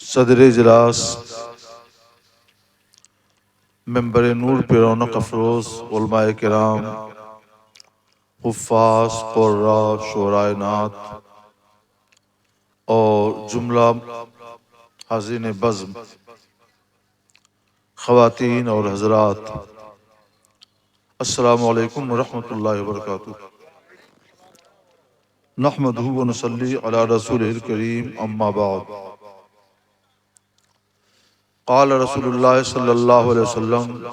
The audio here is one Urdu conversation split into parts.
صدر اجلاس ممبر نور پہ رونق افروز علماء کرام، حفاظ، قراء، شعراء نعت اور جملہ حاضرین بزم، خواتین اور حضرات، السلام علیکم ورحمۃ اللہ وبرکاتہ۔ نحمدہ ونصلی علی رسولہ الکریم، اما بعد۔ قال رسول اللہ صلی اللہ علیہ وسلم: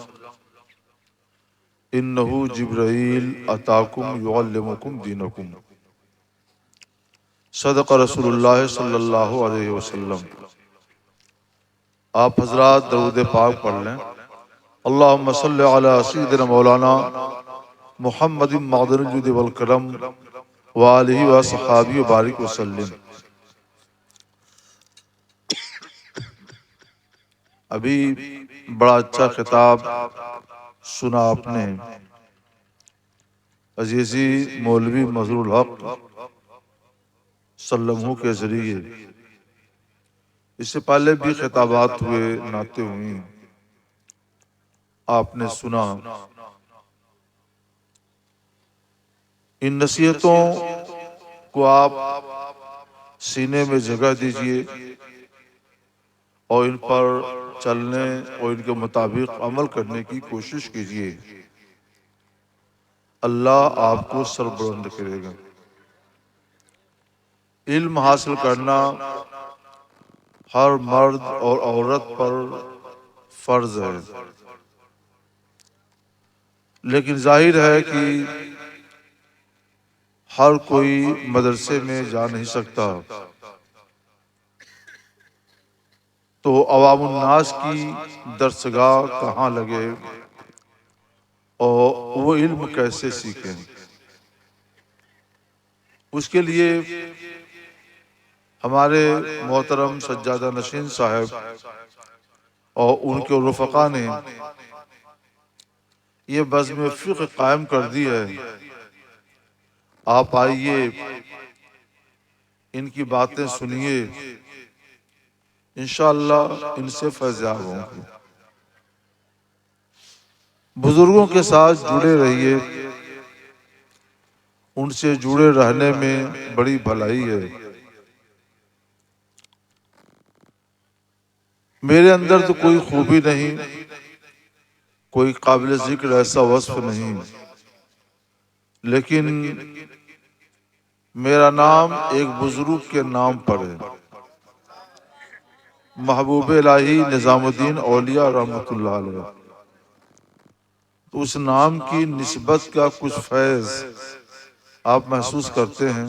انہ جبرائیل اتاکم یعلمکم دینکم۔ صدق رسول اللہ صلی اللہ علیہ وسلم۔ آپ حضرات درود پاک پڑھ لیں۔ اللہم صلی علی سیدنا مولانا محمد معدن الجود والکرم وآلہ وصحابہ وبارک وسلم۔ ابھی بڑا اچھا خطاب سنا آپ نے عزیزی مولوی مظہور الحق صلی اللہ علیہ وسلم کے ذریعے۔ اس سے پہلے بھی خطابات ہوئے، نعتیں ہوئیں، آپ نے سنا۔ ان نصیحتوں کو آپ سینے میں جگہ دیجئے اور ان پر چلنے اور ان کے مطابق عمل کرنے کی کوشش کیجئے۔ اللہ آپ کو سربلند کرے گا۔ علم حاصل کرنا ہر مرد اور عورت پر فرض ہے، لیکن ظاہر ہے کہ ہر کوئی مدرسے میں جا نہیں سکتا، تو عوام الناس کی درسگاہ کہاں لگے اور وہ علم کیسے سیکھیں؟ اس کے لیے ہمارے محترم سجادہ نشین صاحب اور ان کے رفقا نے یہ بزم فقہ قائم کر دی ہے۔ آپ آئیے، ان کی باتیں سنیے، انشاءاللہ ان سے فیضیاب ہوں گے۔ بزرگوں کے ساتھ جڑے رہیے، ان سے جڑے رہنے میں بڑی بھلائی ہے۔ میرے اندر تو کوئی خوبی نہیں، کوئی قابل ذکر ایسا وصف نہیں، لیکن میرا نام ایک بزرگ کے نام پر ہے، محبوب الہی نظام الدین اولیاء رحمۃ اللہ علیہ۔ تو اس نام کی نسبت کا کچھ فیض آپ محسوس کرتے ہیں۔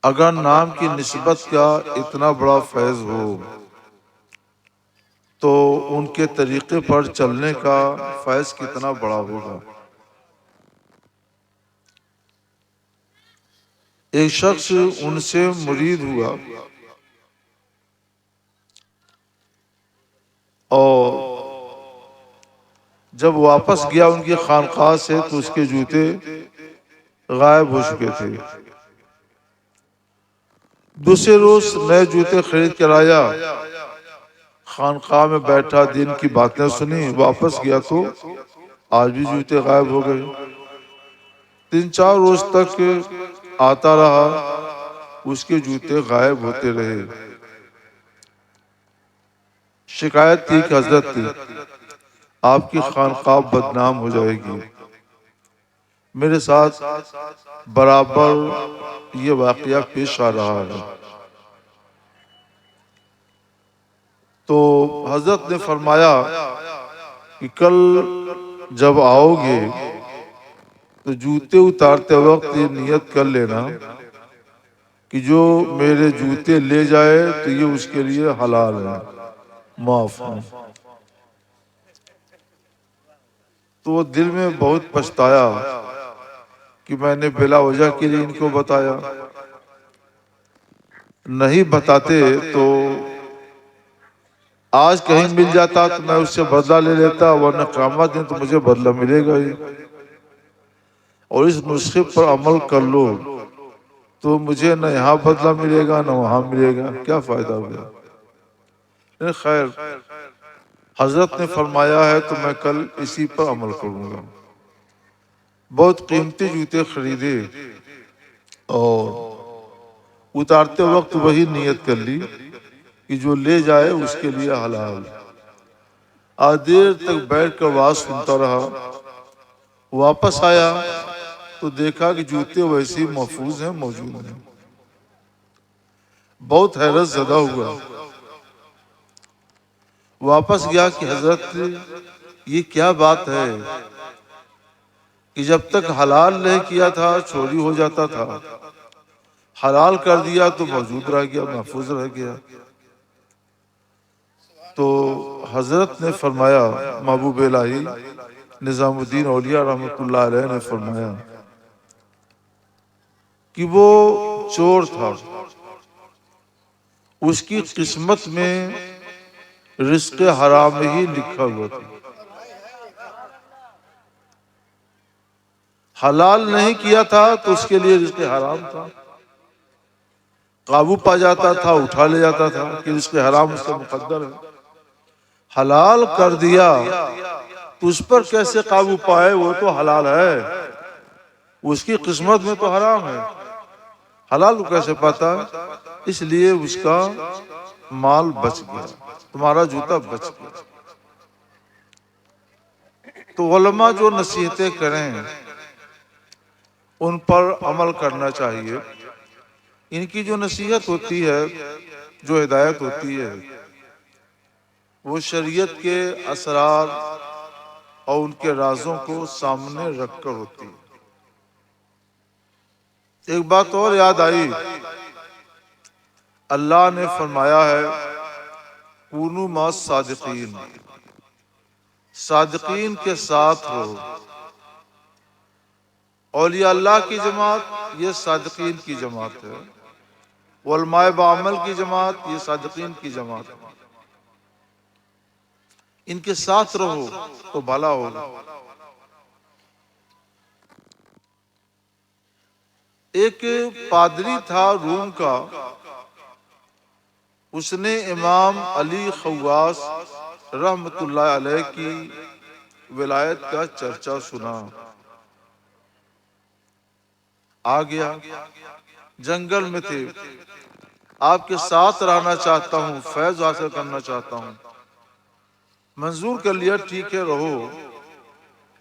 اگر نام کی نسبت کا اتنا بڑا فیض ہو تو ان کے طریقے پر چلنے کا فیض کتنا بڑا ہوگا۔ ایک شخص ان سے مرید ہوا اور جب واپس گیا ان کی خانقاہ سے تو اس کے جوتے غائب ہو چکے تھے۔ دوسرے روز نئے جوتے خرید کر آیا، خانقاہ میں بیٹھا، دین کی باتیں سنی، واپس گیا تو آج بھی جوتے غائب ہو گئے۔ 3-4 روز تک آتا رہا، اس کے جوتے غائب ہوتے رہے۔ شکایت تھی کہ حضرت آپ کی خانقاہ بدنام ہو جائے گی۔ میرے ساتھ برابر یہ واقعہ پیش آ رہا ہے۔ تو حضرت نے فرمایا کہ کل جب آؤ گے تو جوتے اتارتے وقت یہ نیت کر لینا کہ جو میرے جوتے لے جائے تو یہ اس کے لیے حلال ہے، معاف ہے۔ تو وہ دل میں بہت پچھتایا کہ میں نے بلا وجہ کے لیے ان کو بتایا۔ نہیں بتاتے تو آج کہیں مل جاتا تو میں اس سے بدلہ لے لیتا، ورنہ قیامت دن تو مجھے بدلہ ملے گا ہی۔ اور اس نسخے پر عمل کر لو تو مجھے نہ یہاں بدلہ ملے گا نہ وہاں ملے گا، کیا فائدہ ہوگا؟ لیکن خیر، حضرت نے فرمایا ہے تو میں کل اسی پر عمل کروں گا۔ بہت قیمتی جوتے خریدے اور اتارتے وقت وہی نیت کر لی کہ جو لے جائے اس کے لیے حلال۔ آج دیر تک بیٹھ کر واز سنتا رہا، واپس آیا تو دیکھا کہ جوتے ویسے محفوظ ہیں، موجود ہیں۔ بہت حیرت زدہ ہوا، واپس گیا کہ حضرت یہ کیا بات ہے کہ جب تک حلال نہیں کیا تھا چوری ہو جاتا تھا، حلال کر دیا تو موجود رہ گیا، محفوظ رہ گیا۔ تو حضرت نے فرمایا، محبوب الہی نظام الدین اولیاء رحمۃ اللہ علیہ نے فرمایا کہ وہ چور تھا، اس کی قسمت میں رزق حرام ہی لکھا ہوا تھا، حلال نہیں کیا تھا تو اس کے لیے رزق حرام تھا، قابو پا جاتا تھا، اٹھا لے جاتا تھا کہ رزق حرام اس کا مقدر ہے۔ حلال کر دیا تو اس پر کیسے قابو پائے؟ وہ تو حلال ہے، اس کی قسمت میں تو حرام ہے، حلال کو کیسے پاتا ہے؟ اس لیے اس کا مال بچ گیا، تمہارا جوتا بچ گیا۔ تو علماء جو نصیحتیں کریں ان پر عمل کرنا چاہیے۔ ان کی جو نصیحت ہوتی ہے، جو ہدایت ہوتی ہے، وہ شریعت کے اسرار اور ان کے رازوں کو سامنے رکھ کر ہوتی ہے۔ ایک بات اور یاد آئی، اللہ نے فرمایا ہے کونوا مع الصادقین، صادقین کے ساتھ رہو۔ اولیاء اللہ کی جماعت یہ صادقین کی جماعت ہے، علماء بعمل کی جماعت یہ صادقین کی جماعت ہے۔ ان کے ساتھ رہو تو بھلا ہوگا۔ ایک پادری تھا روم کا، اس نے امام علی خواص رحمت اللہ علیہ کی ولایت کا چرچا سنا، آ گیا، جنگل میں تھے، آپ کے ساتھ رہنا چاہتا ہوں، فیض حاصل کرنا چاہتا ہوں۔ منظور کر لیا، ٹھیک ہے رہو،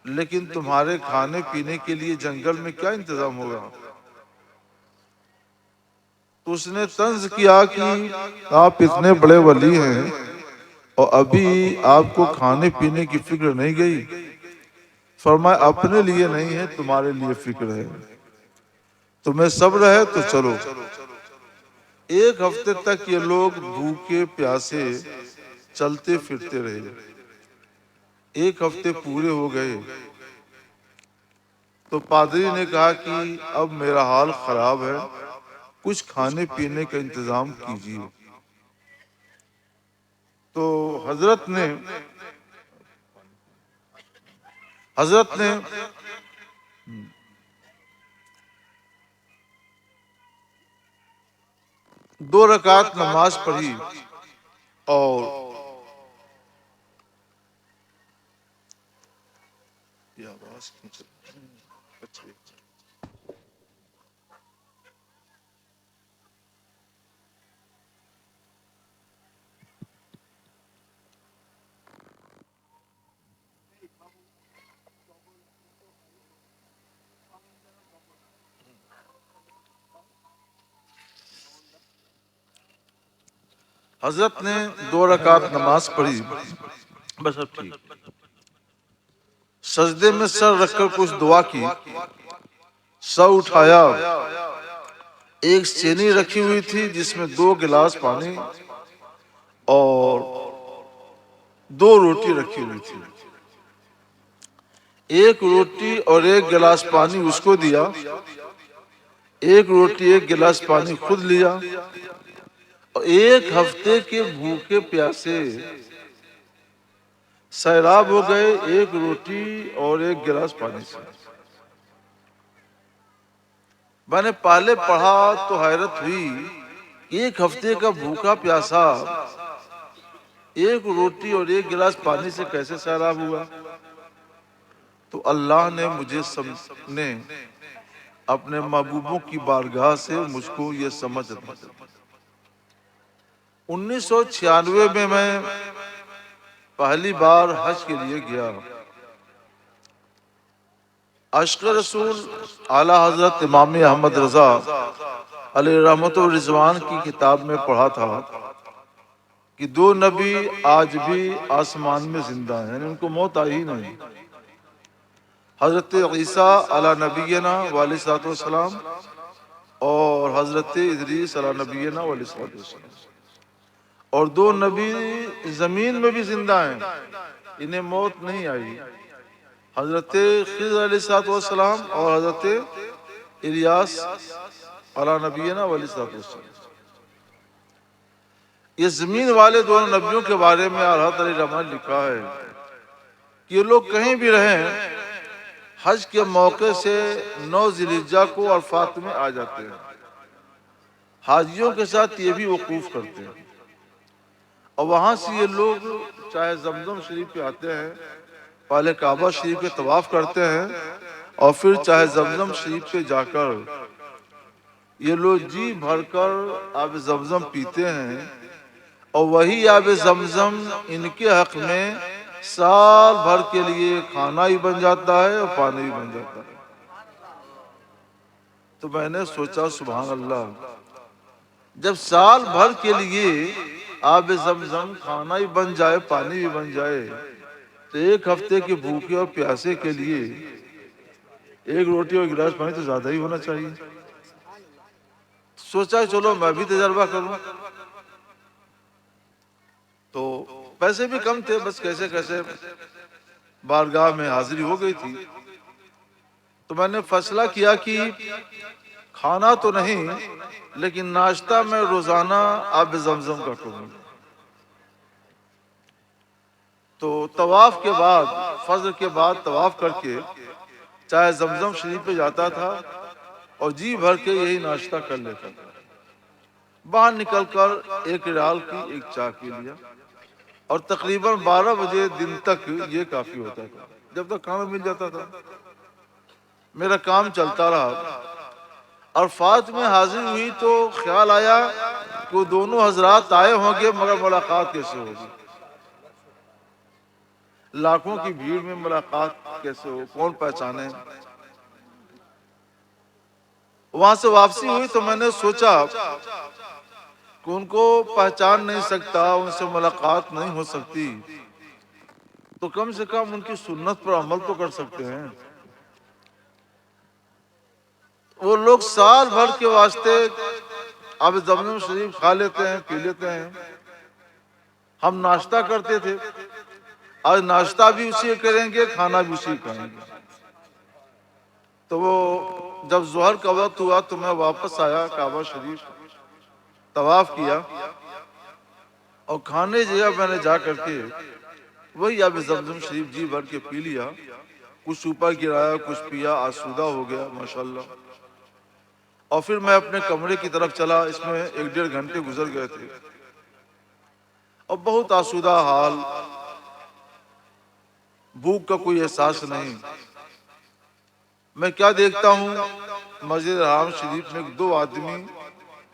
لیکن تمہارے کھانے پینے کے لیے جنگل میں کیا انتظام ہوگا؟ تو اس نے طنز کیا کہ آپ اتنے بڑے ولی ہیں اور ابھی آپ کو کھانے پینے کی فکر نہیں گئی؟ فرمایا اپنے لیے نہیں ہے، تمہارے لیے فکر ہے، تمہیں صبر ہے تو چلو۔ ایک ہفتے تک یہ لوگ بھوکے پیاسے چلتے پھرتے رہے، ایک ہفتے پورے ہو گئے تو پادری نے کہا کہ اب میرا حال خراب ہے، کچھ کھانے پینے کا انتظام کیجیے۔ تو حضرت نے 2 رکعت نماز پڑھی اور حضرت نے 2 رکعت نماز پڑھی، بس اب ٹھیک، سجدے میں سر رکھ کر کچھ دعا کی، سر اٹھایا، ایک چینی رکھی ہوئی تھی جس میں 2 گلاس پانی اور 2 روٹی رکھی ہوئی تھی، ایک روٹی اور 1 گلاس پانی اس کو دیا، 1 روٹی 1 گلاس پانی خود لیا، اور 1 ہفتے کے بھوکے پیاسے سیراب ہو گئے 1 روٹی اور 1 گلاس پانی سے۔ میں نے پہلے پڑھا تو حیرت ہوئی، ایک ہفتے کا بھوکا پیاسا ایک روٹی اور ایک گلاس پانی سے کیسے سیراب ہوا؟ تو اللہ نے مجھے نے اپنے محبوبوں کی بارگاہ سے مجھ کو یہ سمجھ دی۔ 1996 میں پہلی بار حج کے لیے گیا۔ عشق رسول اعلیٰ حضرت امام احمد رضا علیہ رحمت و رضوان کی کتاب میں پڑھا تھا کہ دو نبی آج بھی آسمان میں زندہ ہیں، یعنی ان کو موت آئی ہی نہیں۔ حضرت عیسیٰ علیہ نبینا علیہ الصلوۃ والسلام اور حضرت ادریس علیہ نبینا علیہ الصلوۃ والسلام، اور دو نبی زمین میں بھی زندہ ہیں، انہیں موت نہیں آئی، حضرت خضر علیہ الصلوۃ والسلام اور حضرت الیاس علیہ نبینا علیہ الصلوۃ والسلام۔ یہ زمین والے دونوں نبیوں کے بارے میں حضرت علی رحمہ نے لکھا ہے کہ یہ لوگ کہیں بھی رہیں، حج کے موقع سے 9 ذی الحجہ کو عرفات میں آ جاتے ہیں، حاجیوں کے ساتھ یہ بھی وقوف کرتے ہیں، اور وہاں سے یہ لوگ چاہے زمزم شریف پہ آتے ہیں، پہلے کعبہ شریف پہ طواف کرتے ہیں، اور پھر چاہے زمزم شریف پہ جا کر یہ لوگ جی بھر کر آب زمزم پیتے ہیں، اور وہی آب زمزم ان کے حق میں سال بھر کے لیے کھانا ہی بن جاتا ہے اور پانی بھی بن جاتا ہے۔ تو میں نے سوچا سبحان اللہ، جب سال بھر کے لیے آب زمزم کھانا ہی بن جائے، پانی بھی بن جائے، تو ایک ہفتے کے بھوکے اور پیاسے کے لیے ایک روٹی اور گلاس پانی تو زیادہ ہی ہونا چاہیے۔ سوچا چلو میں بھی تجربہ کروں، تو پیسے بھی کم تھے، بس کیسے کیسے بارگاہ میں حاضری ہو گئی تھی۔ تو میں نے فیصلہ کیا کہ کھانا تو نہیں لیکن ناشتہ میں روزانہ آب زمزم کا کروں۔ تو طواف کے بعد، فجر کے بعد طواف کر کے چاہے زمزم شریف پہ جاتا تھا اور جی بھر کے یہی ناشتہ کر لیتا تھا، باہر نکل کر 1 ریال کی ایک چائے پی لیا، اور تقریباً 12 بجے دن تک یہ کافی ہوتا تھا، جب تک کھانا مل جاتا تھا۔ میرا کام چلتا رہا۔ عرفات میں حاضر ہوئی تو خیال آیا کہ وہ دونوں حضرات آئے ہوں گے، مگر ملاقات کیسے ہوگی؟ لاکھوں کی بھیڑ میں ملاقات کیسے ہو، کون پہچانے؟ وہاں سے واپسی ہوئی تو میں نے سوچا کہ ان کو پہچان نہیں سکتا، ان سے ملاقات نہیں ہو سکتی، تو کم سے کم ان کی سنت پر عمل تو کر سکتے ہیں۔ وہ لوگ سال بھر کے واسطے اب زمزم شریف کھا لیتے ہیں، پی لیتے ہیں، ہم ناشتہ کرتے تھے، آج ناشتہ بھی اسی کریں گے، کھانا بھی اسی کھائیں گے۔ تو وہ جب ظہر کا وقت ہوا تو میں واپس آیا کعبہ شریف، طواف کیا، اور کھانے جگہ میں نے جا کر کے وہی آب زمزم شریف جی بھر کے پی لیا، کچھ اوپر گرایا، کچھ پیا، آسودہ ہو گیا ماشاءاللہ۔ اور پھر میں اپنے کمرے کی طرف چلا، اس میں 1-1.5 گھنٹے گزر گئے تھے، اور بہت آسودہ حال، بھوک کا کوئی احساس نہیں۔ میں کیا دیکھتا ہوں، مسجد حرام شریف میں 2 آدمی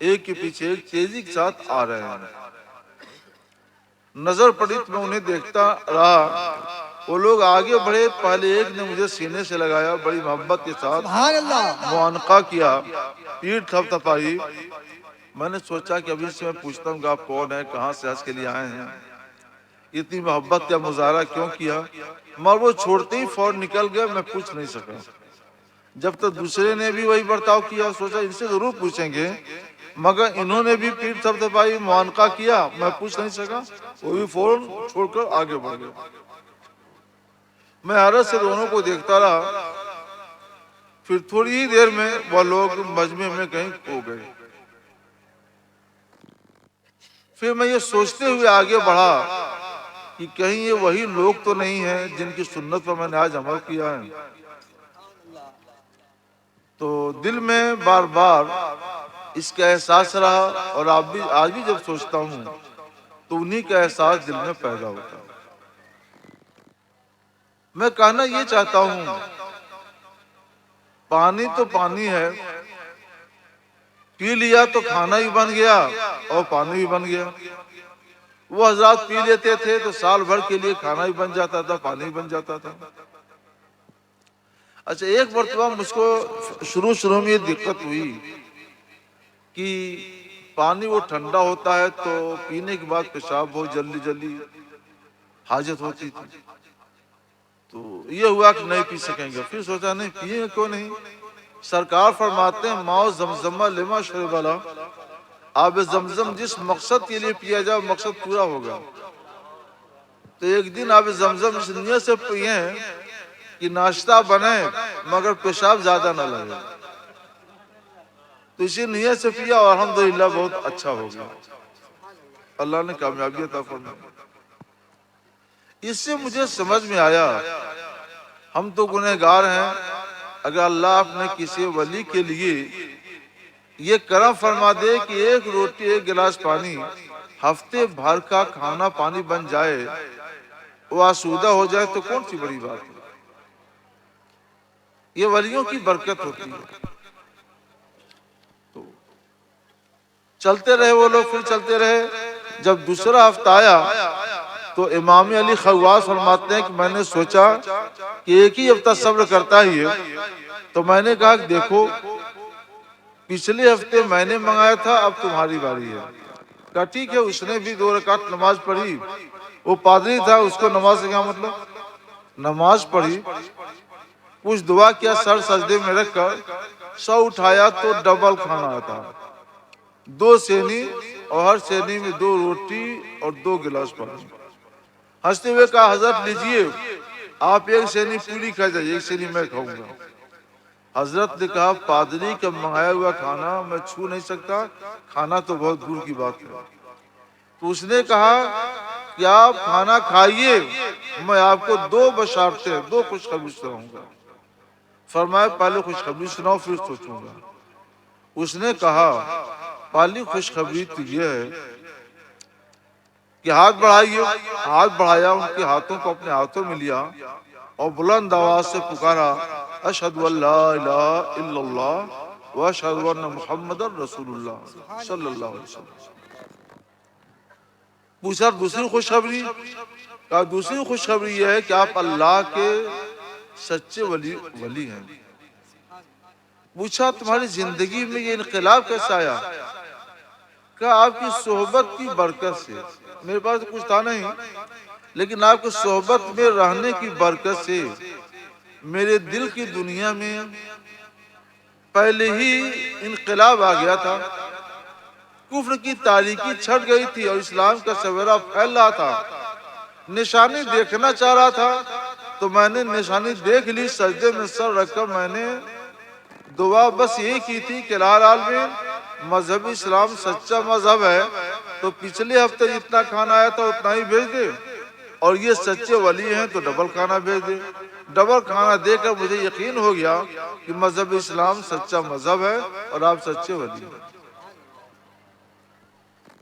ایک کے پیچھے ایک تیزی کے ساتھ آ رہے ہیں۔ نظر پڑی تو میں انہیں دیکھتا رہا، وہ لوگ آگے بڑھے، پہلے ایک نے مجھے سینے سے لگایا، بڑی محبت کے ساتھ معانقہ کیا، پیٹھ تھپتھپائی۔ میں نے سوچا کہ ابھی سے میں پوچھتا ہوں کہ آپ کون ہیں، کہاں سے حج کے لیے آئے ہیں، اتنی محبت کا مظاہرہ کیوں کیا؟ مگر وہ چھوڑتے ہی فوراً نکل گئے، میں پوچھ نہیں سکا۔ جب تک دوسرے نے بھی وہی برتاؤ کیا، سوچا ان سے ضرور پوچھیں گے، مگر انہوں نے بھی پیٹھ تھپتھپائی، معانقہ کیا، میں پوچھ نہیں سکا، وہ بھی فوراً چھوڑ کر آگے بڑھ گئے۔ میں حیرت سے دونوں کو دیکھتا رہا، پھر تھوڑی ہی دیر میں وہ لوگ مجمع میں کہیں کھو گئے۔ پھر میں یہ سوچتے ہوئے آگے بڑھا کہ کہیں یہ وہی لوگ تو نہیں ہیں جن کی سنت پر میں نے آج عمل کیا ہے۔ تو دل میں بار بار اس کا احساس رہا، اور آج بھی جب سوچتا ہوں تو انہی کا احساس دل میں پیدا ہوتا ہے۔ میں کہنا یہ چاہتا ہوں، پانی تو پانی ہے، پی لیا تو کھانا بھی بن گیا اور پانی بھی بن گیا۔ وہ حضرات پی لیتے تھے تو سال بھر کے لیے کھانا بھی بن جاتا تھا، پانی بھی بن جاتا تھا۔ اچھا، ایک مرتبہ مجھ کو شروع میں یہ دقت ہوئی کہ پانی وہ ٹھنڈا ہوتا ہے تو پینے کے بعد پیشاب بہت جلدی حاجت ہوتی تھی، تو یہ ہوا کہ نہیں پی سکیں گے۔ پھر سوچا نہیں پیئیں گے کیوں نہیں، سرکار فرماتے ہیں ماؤ زمزمہ لما شرب لا، آب زمزم جس مقصد کے لیے پیا جائے مقصد پورا ہوگا۔ تو ایک دن آب زمزم اس نیت سے پیئیں کہ ناشتہ بنے مگر پیشاب زیادہ نہ لگے، تو اسی نیت سے پیا اور الحمدللہ بہت اچھا ہو گیا، اللہ نے کامیابی عطا فرمائی۔ اس سے مجھے سمجھ میں آیا ہم تو گنہگار ہیں، اگر اللہ اپنے کسی ولی کے لیے یہ کرم فرما دے کہ ایک روٹی ایک گلاس پانی ہفتے بھر کا کھانا پانی بن جائے، وہ آسودہ ہو جائے، تو کون سی بڑی بات ہے۔ یہ ولیوں کی برکت ہوتی ہے۔ تو چلتے رہے وہ لوگ، پھر چلتے رہے۔ جب دوسرا ہفتہ آیا تو امام علی خواص فرماتے ہیں کہ میں نے سوچا کہ ایک ہی ہفتہ صبر کرتا ہی ہے، تو میں نے کہا کہ دیکھو پچھلے ہفتے میں نے منگایا تھا، اب تمہاری باری ہے۔ کہا ٹھیک ہے، اس نے بھی 2 رکعت نماز پڑھی، وہ پادری تھا، اس کو نماز سے کیا مطلب، نماز پڑھی، کچھ دعا کیا، سر سجدے میں رکھ کر سو اٹھایا تو ڈبل کھانا آتا، 2 سینی، اور ہر سینی میں 2 روٹی اور 2 گلاس پانی۔ ہنستے ہوئے کہا حضرت لیجئے، آپ 1 سینی پوری کھا جائیے، 1 سینی میں کھاؤں گا۔ حضرت نے کہا پادری کا منگایا ہوا کھانا میں چھو نہیں سکتا، کھانا تو بہت دور کی بات ہے۔ تو اس نے کہا کہ آپ کھانا کھائیے، میں آپ کو 2 بشارتیں، 2 خوشخبری سناؤں گا۔ فرمایا پہلے خوشخبری سناؤ پھر سوچوں گا۔ اس نے کہا پہلی خوشخبری تو یہ ہے کہ ہاتھ بڑھائیے۔ ہاتھ بڑھایا، ان کے ہاتھوں کو اپنے ہاتھوں میں لیا اور بلند آواز سے پکارا اشہد ان لا الہ الا اللہ واشہد ان محمد رسول اللہ صلی اللہ علیہ وسلم۔ پوچھا دوسری خوشخبری، کہا دوسری خوشخبری یہ ہے کہ آپ اللہ کے سچے ولی ہیں۔ پوچھا تمہاری زندگی میں یہ انقلاب کیسا آیا، کہا آپ کی صحبت کی برکت سے، میرے پاس کچھ تھا نہیں لیکن آپ کی صحبت میں رہنے کی برکت سے میرے دل کی دنیا میں پہلے ہی انقلاب آ گیا تھا، کفر کی تاریکی چھٹ گئی تھی اور اسلام کا سویرا پھیل رہا تھا۔ نشانی دیکھنا چاہ رہا تھا تو میں نے نشانی دیکھ لی، سجدے میں سر رکھ کر میں نے دعا بس یہی کی تھی کہ العالمین مذہب اسلام سچا مذہب ہے، تو پچھلے ہفتے جتنا کھانا آیا تھا اتنا ہی بھیج دے، اور یہ سچے ولی ہیں تو ڈبل کھانا بھیج دے۔ ڈبل کھانا دے کر مجھے یقین ہو گیا کہ مذہب اسلام سچا مذہب ہے اور آپ سچے ولی ہیں۔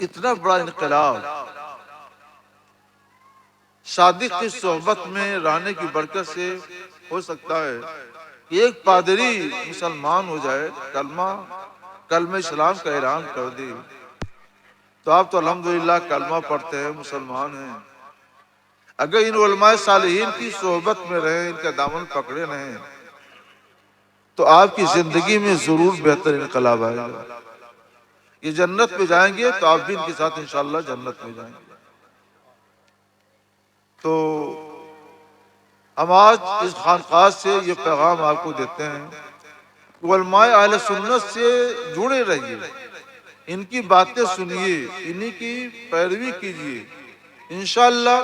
اتنا بڑا انقلاب صادق کی صحبت میں رہنے کی برکت سے ہو سکتا ہے کہ ایک پادری مسلمان ہو جائے، کلمہ اسلام کا اعلان کر دے، تو آپ تو الحمدللہ کلمہ پڑھتے ہیں، مسلمان ہیں۔ اگر ان علماء صالحین کی صحبت میں رہیں، ان کا دامن پکڑے رہیں، تو آپ کی زندگی میں ضرور بہتر انقلاب آئے گا۔ یہ جنت میں جائیں گے تو آپ بھی ان کے ساتھ انشاءاللہ جنت میں جائیں گے۔ تو ہم آج اس خانقاہ سے یہ پیغام آپ کو دیتے ہیں، علماء اہل سنت سے جڑے رہیے، ان کی باتیں سنیے، انہی کی پیروی کیجیے، انشاءاللہ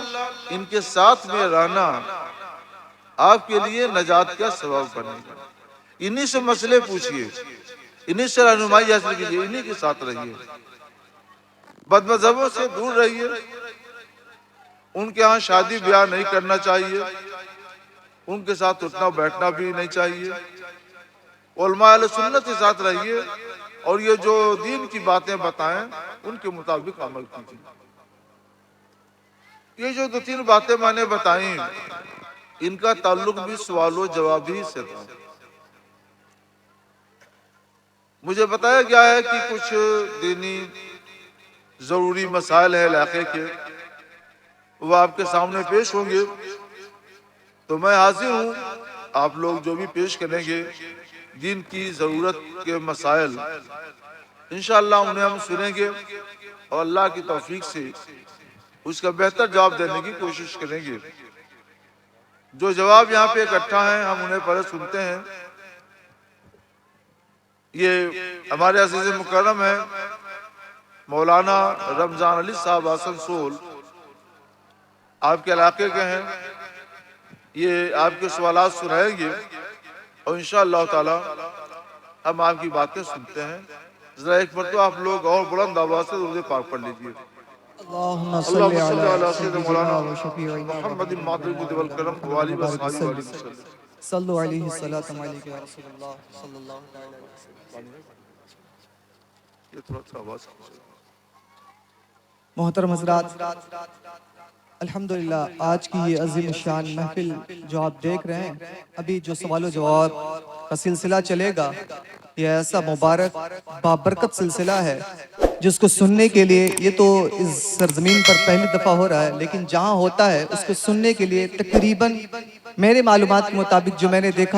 ان کے ساتھ میں رہنا آپ کے لیے نجات کا سبب بنے گا۔ انہی سے مسئلے پوچھئے، انہی سے رہنمائی حاصل کیجیے، انہی کے ساتھ رہیے، بد مذہبوں سے دور رہیے، ان کے ہاں شادی بیاہ نہیں کرنا چاہیے، ان کے ساتھ اٹھنا بیٹھنا بھی نہیں چاہیے، علماء اہل سنت کے ساتھ رہیے اور یہ جو دین کی باتیں بتائیں ان کے مطابق عمل کیجیے۔ یہ جو دو تین باتیں میں نے بتائیں ان کا تعلق بھی سوال و جواب ہی سے تھا۔ مجھے بتایا گیا ہے کہ کچھ دینی ضروری مسائل ہیں علاقے کے، وہ آپ کے سامنے پیش ہوں گے، تو میں حاضر ہوں۔ آپ لوگ جو بھی پیش کریں گے دین کی ضرورت کے مسائل، انشاءاللہ انہیں ہم سنیں گے اور اللہ کی توفیق سے اس کا بہتر جواب دینے کی کوشش کریں گے۔ جو جواب یہاں پہ اکٹھا ہیں ہم انہیں پہلے سنتے ہیں۔ یہ ہمارے عزیز مکرم ہیں مولانا رمضان علی صاحب آسنسول، آپ کے علاقے کے ہیں، یہ آپ کے سوالات سنائیں گے اور انشاءاللہ تعالی ہم آپ کی باتیں سنتے ہیں۔ ذرا ایک مرتبہ آپ لوگ اور بلند آواز سے درود پاک پڑھ لیجیے۔ اللہم صلی اللہم صلی علی علی سیدنا سیدنا مولانا و شفیعنا محمد معطل والکرم وآلہ وصحبہ وسلم۔ صلو علیہ الصلاۃ علیہ یا رسول اللہ صلی اللہ علیہ وسلم۔ یہ تھوڑا سا آواز محترم حضرات، الحمدللہ آج کی یہ عظیم شان محفل جو آپ دیکھ رہے ہیں، ابھی جو سوال و جواب کا سلسلہ چلے گا، یہ ایسا مبارک بابرکت سلسلہ ہے جس کو سننے کے لیے، یہ تو اس سرزمین پر پہلی دفعہ ہو رہا ہے، لیکن جہاں ہوتا ہے اس کو سننے کے لیے تقریباً میرے معلومات کے مطابق جو میں نے دیکھا